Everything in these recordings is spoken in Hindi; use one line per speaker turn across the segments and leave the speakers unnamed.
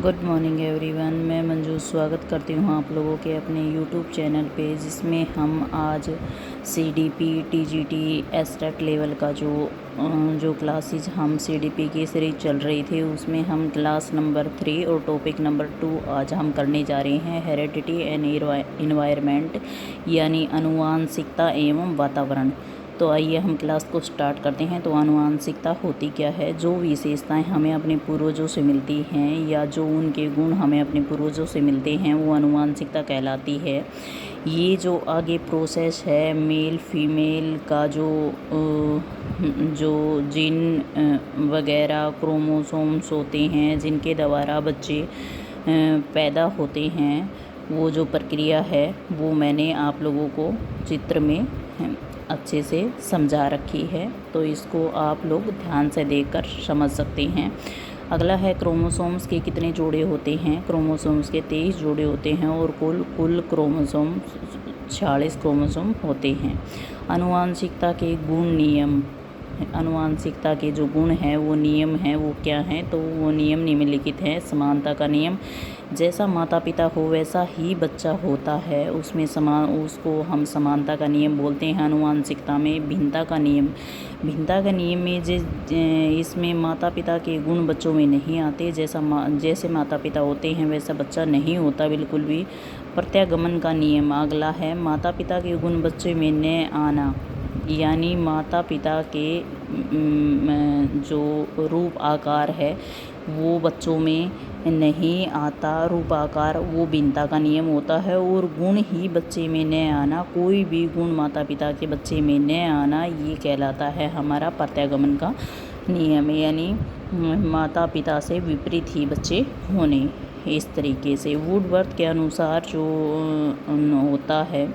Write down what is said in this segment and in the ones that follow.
Good morning everyone. मैं मंजू स्वागत करती हूँ आप लोगों के अपने यूट्यूब चैनल पे, जिसमें हम आज सीडीपी टीजीटी एसटेट लेवल का जो क्लासेस हम सीडीपी की सीरीज चल रही थी उसमें हम क्लास नंबर 3 और टॉपिक नंबर 2 आज हम करने जा रहे हैं, हेरिडिटी एंड इन्वायरमेंट, यानी आनुवांशिकता एवं वातावरण। तो आइए हम क्लास को स्टार्ट करते हैं। तो आनुवांशिकता होती क्या है? जो विशेषताएं हमें अपने पूर्वजों से मिलती हैं या जो उनके गुण हमें अपने पूर्वजों से मिलते हैं वो आनुवांशिकता कहलाती है। ये जो आगे प्रोसेस है मेल फीमेल का जो जीन वगैरह क्रोमोसोम्स होते हैं जिनके द्वारा बच्चे पैदा होते हैं, वो जो प्रक्रिया है वो मैंने आप लोगों को चित्र में अच्छे से समझा रखी है, तो इसको आप लोग ध्यान से देखकर समझ सकते हैं। अगला है क्रोमोसोम्स के कितने जोड़े होते हैं? क्रोमोसोम्स के 23 जोड़े होते हैं और कुल क्रोमोसोम 46 क्रोमोसोम होते हैं। आनुवांशिकता के गुण नियम, आनुवांशिकता के जो गुण हैं वो नियम हैं, वो क्या हैं? तो वो नियम निम्नलिखित हैं। समानता का नियम, जैसा माता पिता हो वैसा ही बच्चा होता है, उसको हम समानता का नियम बोलते हैं। आनुवांशिकता में भिन्नता का नियम, भिन्नता का नियम में इसमें माता पिता के गुण बच्चों में नहीं आते। जैसे माता पिता होते हैं वैसा बच्चा नहीं होता बिल्कुल भी। प्रत्यागमन का नियम अगला है, माता पिता के गुण बच्चे में न आना, यानी माता पिता के जो रूप आकार है वो बच्चों में नहीं आता। रूप आकार वो भिन्नता का नियम होता है। और गुण ही बच्चे में न आना, कोई भी गुण माता पिता के बच्चे में न आना, ये कहलाता है हमारा प्रत्यागमन का नियम, यानी माता पिता से विपरीत ही बच्चे होने। इस तरीके से वुडवर्थ के अनुसार जो होता है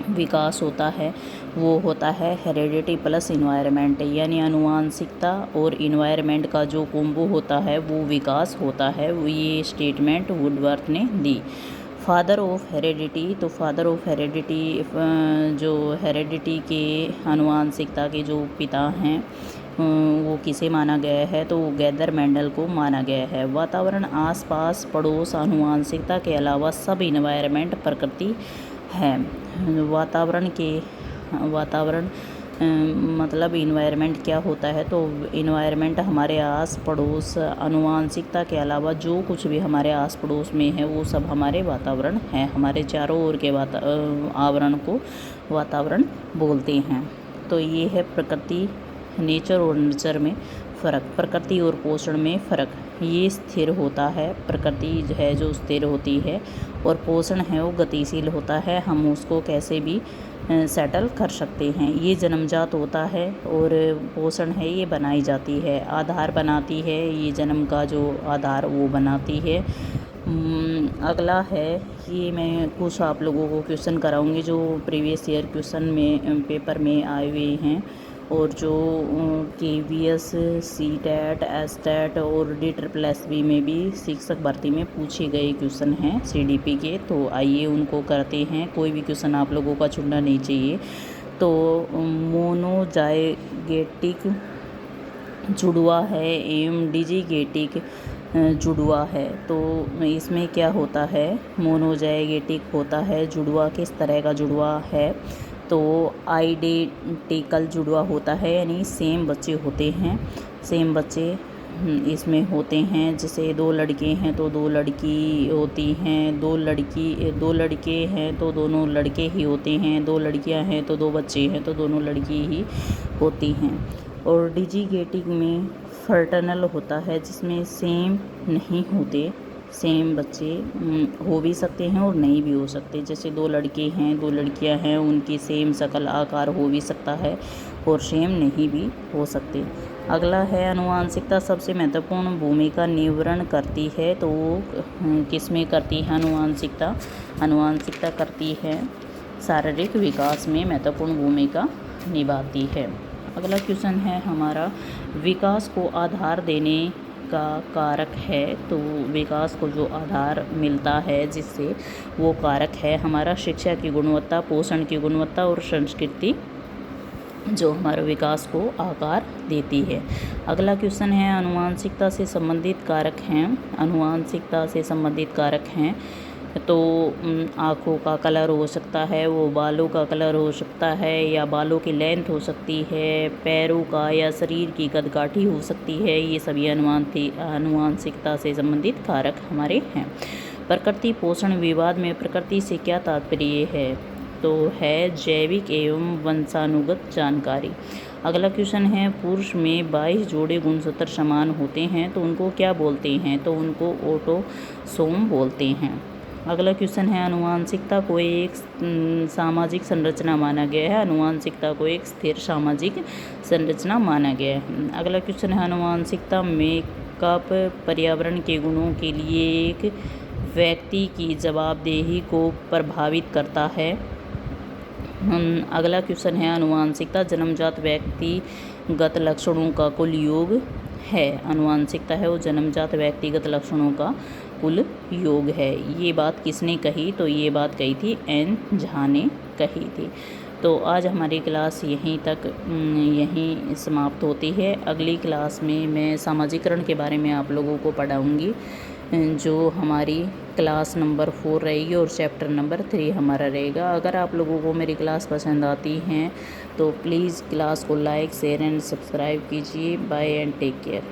विकास होता है वो होता है हेरिडिटी प्लस इन्वायरमेंट, यानी आनुवांशिकता और इन्वायरमेंट का जो कॉम्बो होता है वो विकास होता है। ये स्टेटमेंट वुडवर्थ ने दी। फादर ऑफ हेरिडिटी, तो फादर ऑफ हेरिडिटी जो हेरिडिटी के आनुवांशिकता के जो पिता हैं वो किसे माना गया है? तो गैदर मेंडल को माना गया है। वातावरण, आसपास, पड़ोस आनुवांशिकता के अलावा सब इन्वायरमेंट प्रकृति है। वातावरण मतलब इन्वायरमेंट क्या होता है? तो इन्वायरमेंट हमारे आस पड़ोस, आनुवांशिकता के अलावा जो कुछ भी हमारे आस पड़ोस में है वो सब हमारे वातावरण है। हमारे चारों ओर के आवरण को वातावरण बोलते हैं। तो ये है प्रकृति, नेचर और नर्चर में फ़र्क, प्रकृति और पोषण में फ़र्क। ये स्थिर होता है, प्रकृति है जो स्थिर होती है और पोषण है वो गतिशील होता है, हम उसको कैसे भी सेटल कर सकते हैं। ये जन्मजात होता है और पोषण है ये बनाई जाती है, आधार बनाती है, ये जन्म का जो आधार वो बनाती है। अगला है, ये मैं कुछ आप लोगों को क्वेश्चन कराऊंगी जो प्रीवियस ईयर क्वेश्चन में पेपर में आए हुए हैं और जो KVS, CTET, STET और DSSB में भी शिक्षक भर्ती में पूछे गए क्वेश्चन हैं CDP के। तो आइए उनको करते हैं। कोई भी क्वेश्चन आप लोगों का छूटना नहीं चाहिए। तो मोनोजाइगेटिक जुड़वा है एवं डिजिगेटिक जुड़वा है। तो इसमें क्या होता है? मोनोजाइगेटिक होता है जुड़वा, किस तरह का जुड़वा है? तो आइडेंटिकल जुड़वा होता है, यानी सेम बच्चे होते हैं, सेम बच्चे इसमें होते हैं। जैसे दो लड़के हैं तो दो लड़की होती हैं, दो लड़के हैं तो दोनों लड़के ही होते हैं, दो लड़कियां हैं तो दो बच्चे हैं तो दोनों लड़की ही होती हैं। और डिजिगेटिक में फर्टनल होता है जिसमें सेम नहीं होते, सेम बच्चे हो भी सकते हैं और नहीं भी हो सकते। जैसे दो लड़के हैं दो लड़कियां हैं, उनकी सेम शक्ल आकार हो भी सकता है और सेम नहीं भी हो सकते। अगला है, आनुवांशिकता सबसे महत्वपूर्ण भूमिका निवारण करती है। तो वो किस में करती है आनुवांशिकता? आनुवांशिकता करती है शारीरिक विकास में महत्वपूर्ण भूमिका निभाती है। अगला क्वेश्चन है हमारा, विकास को आधार देने का कारक है। तो विकास को जो आधार मिलता है जिससे वो कारक है हमारा शिक्षा की गुणवत्ता, पोषण की गुणवत्ता और संस्कृति जो हमारे विकास को आकार देती है। अगला क्वेश्चन है आनुवांशिकता से संबंधित कारक हैं। आनुवांशिकता से संबंधित कारक हैं तो आँखों का कलर हो सकता है, वो बालों का कलर हो सकता है, या बालों की लेंथ हो सकती है, पैरों का या शरीर की कदकाठी हो सकती है। ये सभी आनुवांशिकता से संबंधित कारक हमारे हैं। प्रकृति पोषण विवाद में प्रकृति से क्या तात्पर्य है? तो है जैविक एवं वंशानुगत जानकारी। अगला क्वेश्चन है पुरुष में 22 जोड़े गुणसूत्र समान होते हैं तो उनको क्या बोलते हैं? तो उनको ऑटोसोम बोलते हैं। अगला क्वेश्चन है आनुवांशिकता को एक सामाजिक संरचना माना गया है। आनुवांशिकता को एक स्थिर सामाजिक संरचना माना गया है। अगला क्वेश्चन है आनुवांशिकता मेकअप पर्यावरण के गुणों के लिए एक व्यक्ति की जवाबदेही को प्रभावित करता है। अगला क्वेश्चन है आनुवांशिकता जन्मजात व्यक्तिगत लक्षणों का कुल योग है। आनुवांशिकता है वो जन्मजात व्यक्तिगत लक्षणों का कुल योग है। ये बात किसने कही? तो ये बात कही थी एन झा ने कही थी। तो आज हमारी क्लास यहीं समाप्त होती है। अगली क्लास में मैं सामाजिकरण के बारे में आप लोगों को पढ़ाऊँगी, जो हमारी क्लास नंबर 4 रहेगी और चैप्टर नंबर 3 हमारा रहेगा। अगर आप लोगों को मेरी क्लास पसंद आती हैं तो प्लीज़ क्लास को लाइक, शेयर एंड सब्सक्राइब कीजिए। Bye and take care.